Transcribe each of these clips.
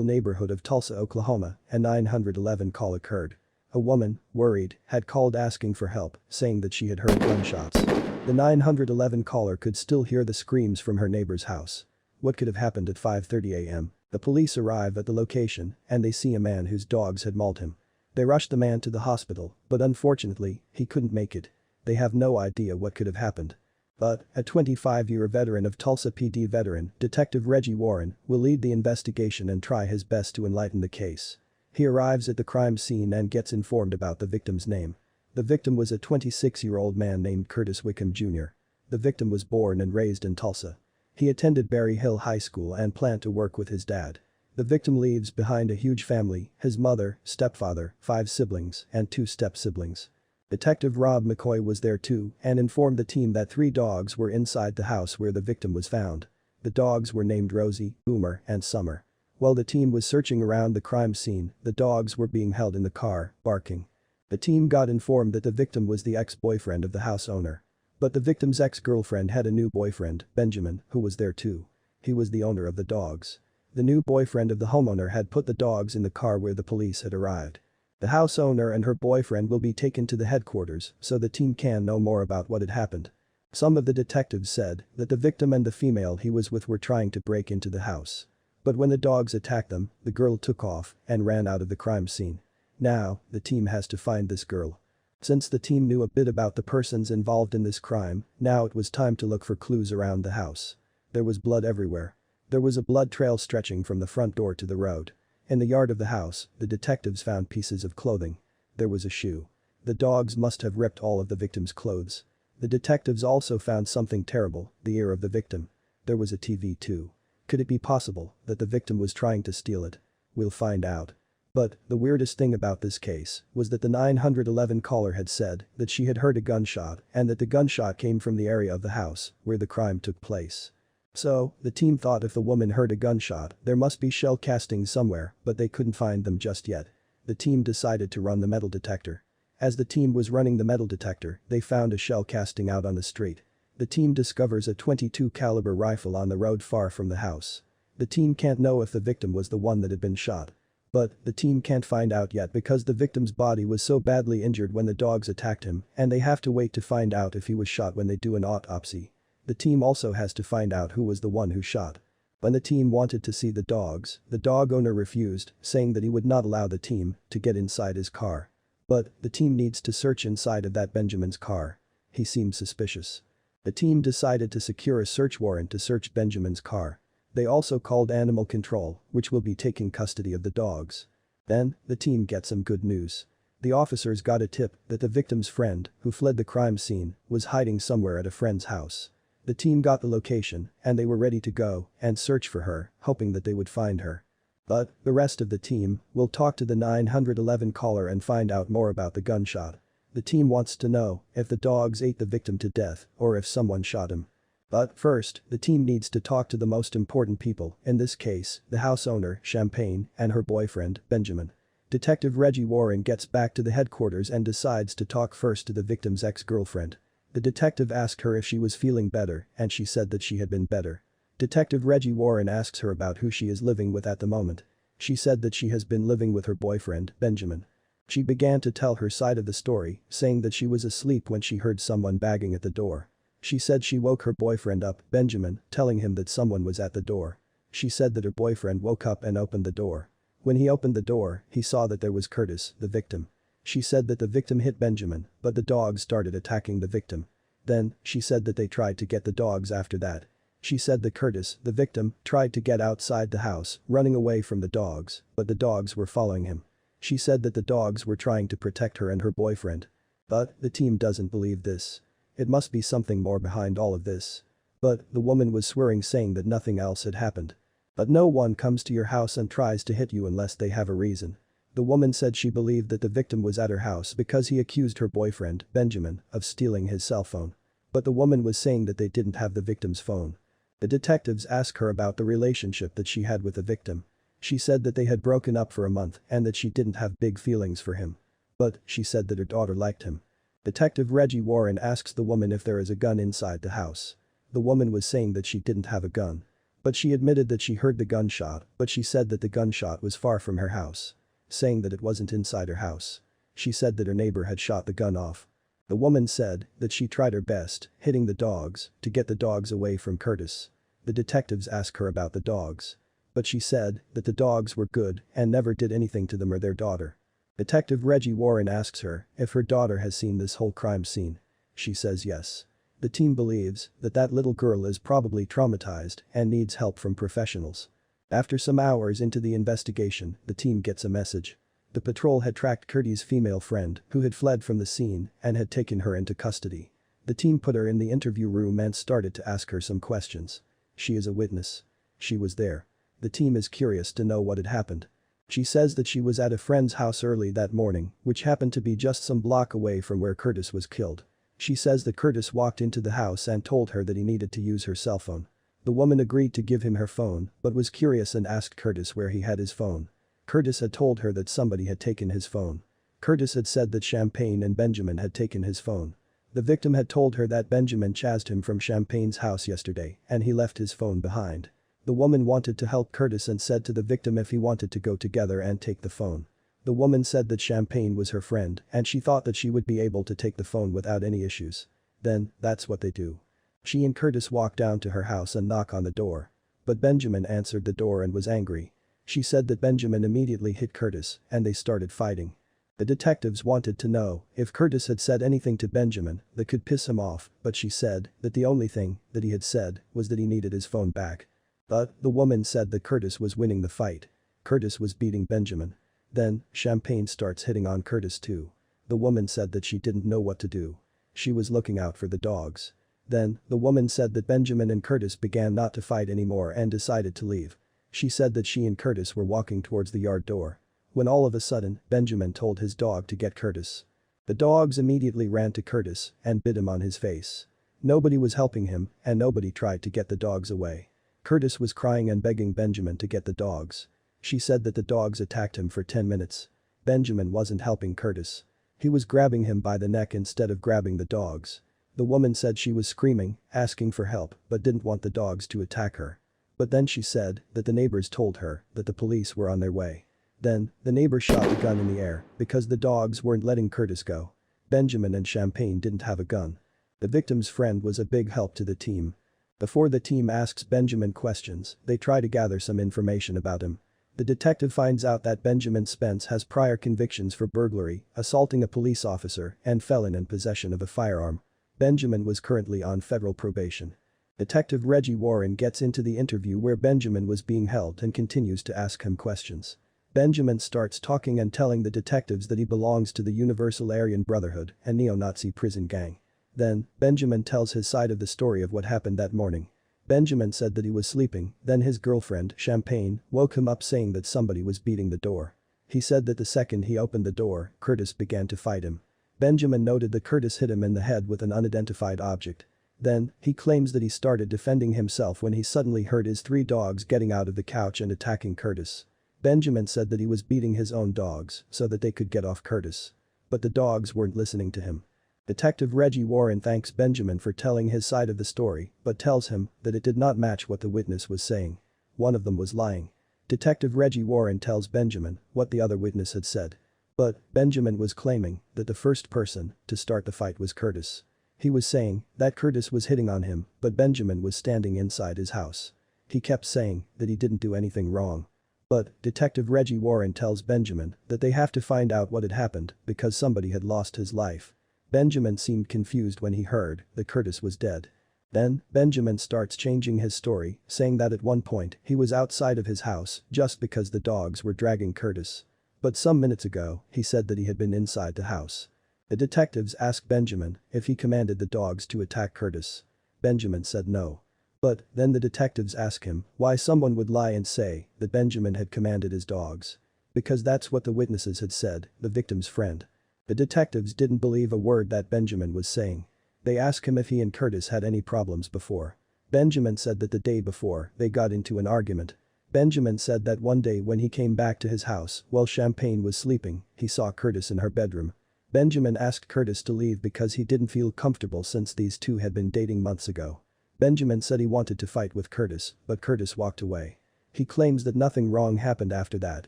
neighborhood of Tulsa, Oklahoma, a 911 call occurred. A woman, worried, had called asking for help, saying that she had heard gunshots. The 911 caller could still hear the screams from her neighbor's house. What could have happened at 5:30 a.m.? The police arrive at the location and they see a man whose dogs had mauled him. They rush the man to the hospital, but unfortunately, he couldn't make it. They have no idea what could have happened. But a 25-year veteran of Tulsa PD veteran, Detective Reggie Warren, will lead the investigation and try his best to enlighten the case. He arrives at the crime scene and gets informed about the victim's name. The victim was a 26-year-old man named Curtis Wickham Jr. The victim was born and raised in Tulsa. He attended Berry Hill High School and planned to work with his dad. The victim leaves behind a huge family, his mother, stepfather, 5 siblings, and 2 step-siblings. Detective Rob McCoy was there too and informed the team that 3 dogs were inside the house where the victim was found. The dogs were named Rosie, Boomer, and Summer. While the team was searching around the crime scene, the dogs were being held in the car, barking. The team got informed that the victim was the ex-boyfriend of the house owner. But the victim's ex-girlfriend had a new boyfriend, Benjamin, who was there too. He was the owner of the dogs. The new boyfriend of the homeowner had put the dogs in the car where the police had arrived. The house owner and her boyfriend will be taken to the headquarters so the team can know more about what had happened. Some of the detectives said that the victim and the female he was with were trying to break into the house. But when the dogs attacked them, the girl took off and ran out of the crime scene. Now, the team has to find this girl. Since the team knew a bit about the persons involved in this crime, now it was time to look for clues around the house. There was blood everywhere. There was a blood trail stretching from the front door to the road. In the yard of the house, the detectives found pieces of clothing. There was a shoe. The dogs must have ripped all of the victim's clothes. The detectives also found something terrible, the ear of the victim. There was a TV too. Could it be possible that the victim was trying to steal it? We'll find out. But the weirdest thing about this case was that the 911 caller had said that she had heard a gunshot and that the gunshot came from the area of the house where the crime took place. So, the team thought if the woman heard a gunshot, there must be shell castings somewhere, but they couldn't find them just yet. The team decided to run the metal detector. As the team was running the metal detector, they found a shell casting out on the street. The team discovers a .22 caliber rifle on the road far from the house. The team can't know if the victim was the one that had been shot. But the team can't find out yet because the victim's body was so badly injured when the dogs attacked him and they have to wait to find out if he was shot when they do an autopsy. The team also has to find out who was the one who shot. When the team wanted to see the dogs, the dog owner refused, saying that he would not allow the team to get inside his car. But the team needs to search inside of that Benjamin's car. He seemed suspicious. The team decided to secure a search warrant to search Benjamin's car. They also called animal control, which will be taking custody of the dogs. Then, the team gets some good news. The officers got a tip that the victim's friend, who fled the crime scene, was hiding somewhere at a friend's house. The team got the location and they were ready to go and search for her, hoping that they would find her. But the rest of the team will talk to the 911 caller and find out more about the gunshot. The team wants to know if the dogs ate the victim to death or if someone shot him. But first, the team needs to talk to the most important people, in this case, the house owner, Champagne, and her boyfriend, Benjamin. Detective Reggie Warren gets back to the headquarters and decides to talk first to the victim's ex-girlfriend. The detective asked her if she was feeling better and she said that she had been better. Detective Reggie Warren asks her about who she is living with at the moment. She said that she has been living with her boyfriend, Benjamin. She began to tell her side of the story, saying that she was asleep when she heard someone banging at the door. She said she woke her boyfriend up, Benjamin, telling him that someone was at the door. She said that her boyfriend woke up and opened the door. When he opened the door, he saw that there was Curtis, the victim. She said that the victim hit Benjamin, but the dogs started attacking the victim. Then, she said that they tried to get the dogs after that. She said that Curtis, the victim, tried to get outside the house, running away from the dogs, but the dogs were following him. She said that the dogs were trying to protect her and her boyfriend. But the team doesn't believe this. It must be something more behind all of this. But the woman was swearing, saying that nothing else had happened. But no one comes to your house and tries to hit you unless they have a reason. The woman said she believed that the victim was at her house because he accused her boyfriend, Benjamin, of stealing his cell phone. But the woman was saying that they didn't have the victim's phone. The detectives asked her about the relationship that she had with the victim. She said that they had broken up for a month and that she didn't have big feelings for him. But she said that her daughter liked him. Detective Reggie Warren asks the woman if there is a gun inside the house. The woman was saying that she didn't have a gun. But she admitted that she heard the gunshot, but she said that the gunshot was far from her house. Saying that it wasn't inside her house. She said that her neighbor had shot the gun off. The woman said that she tried her best, hitting the dogs, to get the dogs away from Curtis. The detectives asked her about the dogs. But she said that the dogs were good and never did anything to them or their daughter. Detective Reggie Warren asks her if her daughter has seen this whole crime scene. She says yes. The team believes that that little girl is probably traumatized and needs help from professionals. After some hours into the investigation, the team gets a message. The patrol had tracked Curtis's female friend who had fled from the scene and had taken her into custody. The team put her in the interview room and started to ask her some questions. She is a witness. She was there. The team is curious to know what had happened. She says that she was at a friend's house early that morning, which happened to be just some block away from where Curtis was killed. She says that Curtis walked into the house and told her that he needed to use her cell phone. The woman agreed to give him her phone but was curious and asked Curtis where he had his phone. Curtis had told her that somebody had taken his phone. Curtis had said that Champagne and Benjamin had taken his phone. The victim had told her that Benjamin chased him from Champagne's house yesterday and he left his phone behind. The woman wanted to help Curtis and said to the victim if he wanted to go together and take the phone. The woman said that Champagne was her friend and she thought that she would be able to take the phone without any issues. Then, that's what they do. She and Curtis walk down to her house and knock on the door. But Benjamin answered the door and was angry. She said that Benjamin immediately hit Curtis and they started fighting. The detectives wanted to know if Curtis had said anything to Benjamin that could piss him off, but she said that the only thing that he had said was that he needed his phone back. But the woman said that Curtis was winning the fight. Curtis was beating Benjamin. Then, Champagne starts hitting on Curtis too. The woman said that she didn't know what to do. She was looking out for the dogs. Then, the woman said that Benjamin and Curtis began not to fight anymore and decided to leave. She said that she and Curtis were walking towards the yard door. When all of a sudden, Benjamin told his dog to get Curtis. The dogs immediately ran to Curtis and bit him on his face. Nobody was helping him and nobody tried to get the dogs away. Curtis was crying and begging Benjamin to get the dogs. She said that the dogs attacked him for 10 minutes. Benjamin wasn't helping Curtis. He was grabbing him by the neck instead of grabbing the dogs. The woman said she was screaming, asking for help, but didn't want the dogs to attack her. But then she said that the neighbors told her that the police were on their way. Then, the neighbor shot the gun in the air because the dogs weren't letting Curtis go. Benjamin and Champagne didn't have a gun. The victim's friend was a big help to the team. Before the team asks Benjamin questions, they try to gather some information about him. The detective finds out that Benjamin Spence has prior convictions for burglary, assaulting a police officer, and felon in possession of a firearm. Benjamin was currently on federal probation. Detective Reggie Warren gets into the interview where Benjamin was being held and continues to ask him questions. Benjamin starts talking and telling the detectives that he belongs to the Universal Aryan Brotherhood, a neo-Nazi prison gang. Then, Benjamin tells his side of the story of what happened that morning. Benjamin said that he was sleeping, then his girlfriend, Champagne, woke him up saying that somebody was beating the door. He said that the second he opened the door, Curtis began to fight him. Benjamin noted that Curtis hit him in the head with an unidentified object. Then, he claims that he started defending himself when he suddenly heard his 3 dogs getting out of the couch and attacking Curtis. Benjamin said that he was beating his own dogs so that they could get off Curtis. But the dogs weren't listening to him. Detective Reggie Warren thanks Benjamin for telling his side of the story, but tells him that it did not match what the witness was saying. One of them was lying. Detective Reggie Warren tells Benjamin what the other witness had said. But Benjamin was claiming that the first person to start the fight was Curtis. He was saying that Curtis was hitting on him, but Benjamin was standing inside his house. He kept saying that he didn't do anything wrong. But Detective Reggie Warren tells Benjamin that they have to find out what had happened because somebody had lost his life. Benjamin seemed confused when he heard that Curtis was dead. Then, Benjamin starts changing his story, saying that at one point he was outside of his house just because the dogs were dragging Curtis. But some minutes ago, he said that he had been inside the house. The detectives asked Benjamin if he commanded the dogs to attack Curtis. Benjamin said no. But then the detectives asked him why someone would lie and say that Benjamin had commanded his dogs. Because that's what the witnesses had said, the victim's friend. The detectives didn't believe a word that Benjamin was saying. They asked him if he and Curtis had any problems before. Benjamin said that the day before, they got into an argument. Benjamin said that one day when he came back to his house while Champagne was sleeping, he saw Curtis in her bedroom. Benjamin asked Curtis to leave because he didn't feel comfortable since these two had been dating months ago. Benjamin said he wanted to fight with Curtis, but Curtis walked away. He claims that nothing wrong happened after that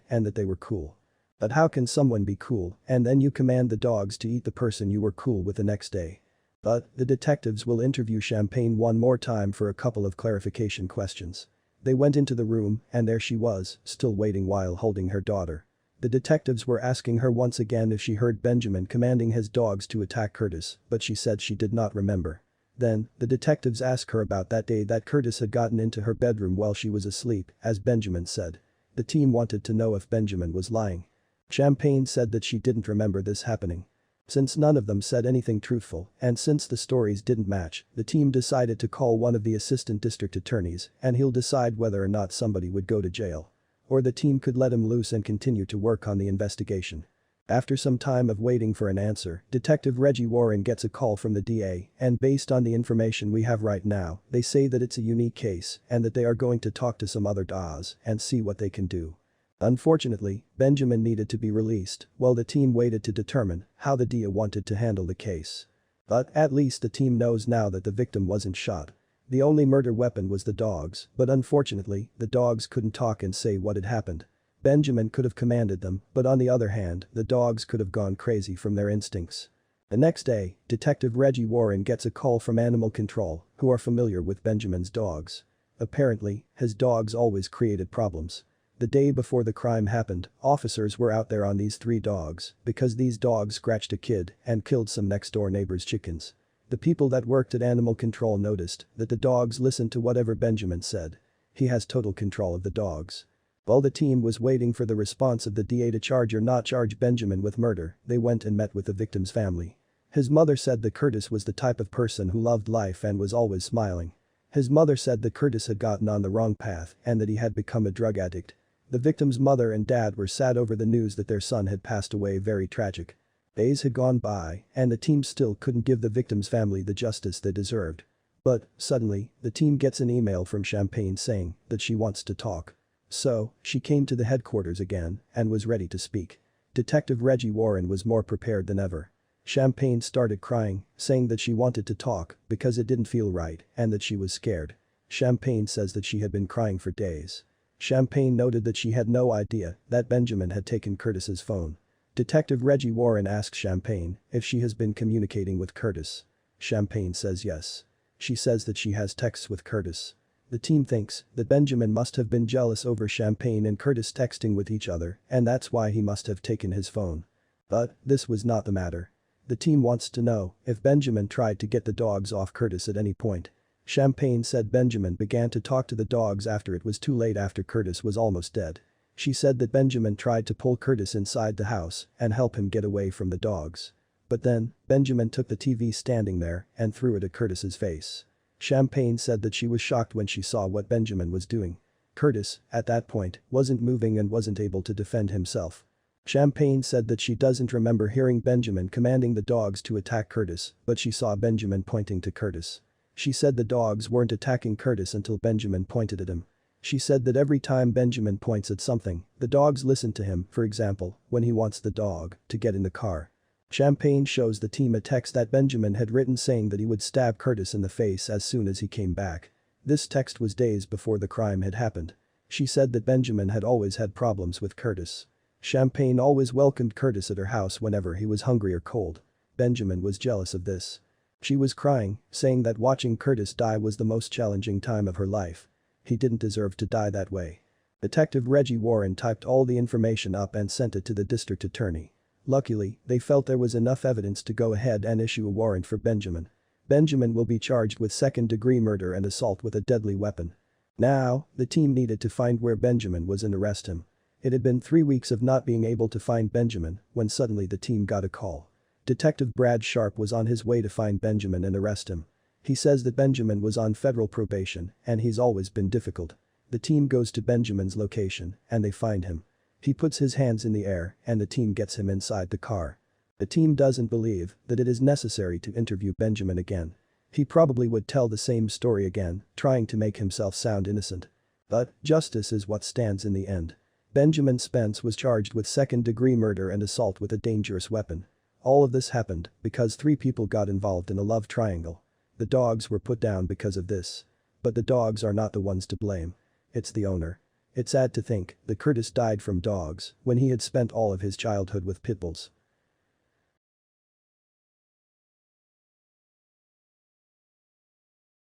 and that they were cool. But how can someone be cool and then you command the dogs to eat the person you were cool with the next day? But the detectives will interview Champagne one more time for a couple of clarification questions. They went into the room and there she was, still waiting while holding her daughter. The detectives were asking her once again if she heard Benjamin commanding his dogs to attack Curtis, but she said she did not remember. Then, the detectives asked her about that day that Curtis had gotten into her bedroom while she was asleep, as Benjamin said. The team wanted to know if Benjamin was lying. Champagne said that she didn't remember this happening. Since none of them said anything truthful, and since the stories didn't match, the team decided to call one of the assistant district attorneys and he'll decide whether or not somebody would go to jail. Or the team could let him loose and continue to work on the investigation. After some time of waiting for an answer, Detective Reggie Warren gets a call from the DA, and based on the information we have right now, they say that it's a unique case and that they are going to talk to some other DAs and see what they can do. Unfortunately, Benjamin needed to be released while the team waited to determine how the DA wanted to handle the case. But at least the team knows now that the victim wasn't shot. The only murder weapon was the dogs, but unfortunately, the dogs couldn't talk and say what had happened. Benjamin could have commanded them, but on the other hand, the dogs could have gone crazy from their instincts. The next day, Detective Reggie Warren gets a call from Animal Control, who are familiar with Benjamin's dogs. Apparently, his dogs always created problems. The day before the crime happened, officers were out there on these 3 dogs because these dogs scratched a kid and killed some next-door neighbor's chickens. The people that worked at Animal Control noticed that the dogs listened to whatever Benjamin said. He has total control of the dogs. While the team was waiting for the response of the DA to charge or not charge Benjamin with murder, they went and met with the victim's family. His mother said that Curtis was the type of person who loved life and was always smiling. His mother said that Curtis had gotten on the wrong path and that he had become a drug addict. The victim's mother and dad were sad over the news that their son had passed away, very tragic. Days had gone by and the team still couldn't give the victim's family the justice they deserved. But, suddenly, the team gets an email from Champagne saying that she wants to talk. So, she came to the headquarters again and was ready to speak. Detective Reggie Warren was more prepared than ever. Champagne started crying, saying that she wanted to talk because it didn't feel right and that she was scared. Champagne says that she had been crying for days. Champagne noted that she had no idea that Benjamin had taken Curtis's phone. Detective Reggie Warren asks Champagne if she has been communicating with Curtis. Champagne says yes. She says that she has texts with Curtis. The team thinks that Benjamin must have been jealous over Champagne and Curtis texting with each other and that's why he must have taken his phone. But this was not the matter. The team wants to know if Benjamin tried to get the dogs off Curtis at any point. Champagne said Benjamin began to talk to the dogs after it was too late after Curtis was almost dead. She said that Benjamin tried to pull Curtis inside the house and help him get away from the dogs. But then, Benjamin took the TV standing there and threw it at Curtis's face. Champagne said that she was shocked when she saw what Benjamin was doing. Curtis, at that point, wasn't moving and wasn't able to defend himself. Champagne said that she doesn't remember hearing Benjamin commanding the dogs to attack Curtis, but she saw Benjamin pointing to Curtis. She said the dogs weren't attacking Curtis until Benjamin pointed at him. She said that every time Benjamin points at something, the dogs listen to him, for example, when he wants the dog to get in the car. Champagne shows the team a text that Benjamin had written saying that he would stab Curtis in the face as soon as he came back. This text was days before the crime had happened. She said that Benjamin had always had problems with Curtis. Champagne always welcomed Curtis at her house whenever he was hungry or cold. Benjamin was jealous of this. She was crying, saying that watching Curtis die was the most challenging time of her life. He didn't deserve to die that way. Detective Reggie Warren typed all the information up and sent it to the district attorney. Luckily, they felt there was enough evidence to go ahead and issue a warrant for Benjamin. Benjamin will be charged with second-degree murder and assault with a deadly weapon. Now, the team needed to find where Benjamin was and arrest him. It had been 3 weeks of not being able to find Benjamin when suddenly the team got a call. Detective Brad Sharp was on his way to find Benjamin and arrest him. He says that Benjamin was on federal probation and he's always been difficult. The team goes to Benjamin's location and they find him. He puts his hands in the air and the team gets him inside the car. The team doesn't believe that it is necessary to interview Benjamin again. He probably would tell the same story again, trying to make himself sound innocent. But justice is what stands in the end. Benjamin Spence was charged with second-degree murder and assault with a dangerous weapon. All of this happened because 3 people got involved in a love triangle. The dogs were put down because of this. But the dogs are not the ones to blame. It's the owner. It's sad to think that Curtis died from dogs when he had spent all of his childhood with pit bulls.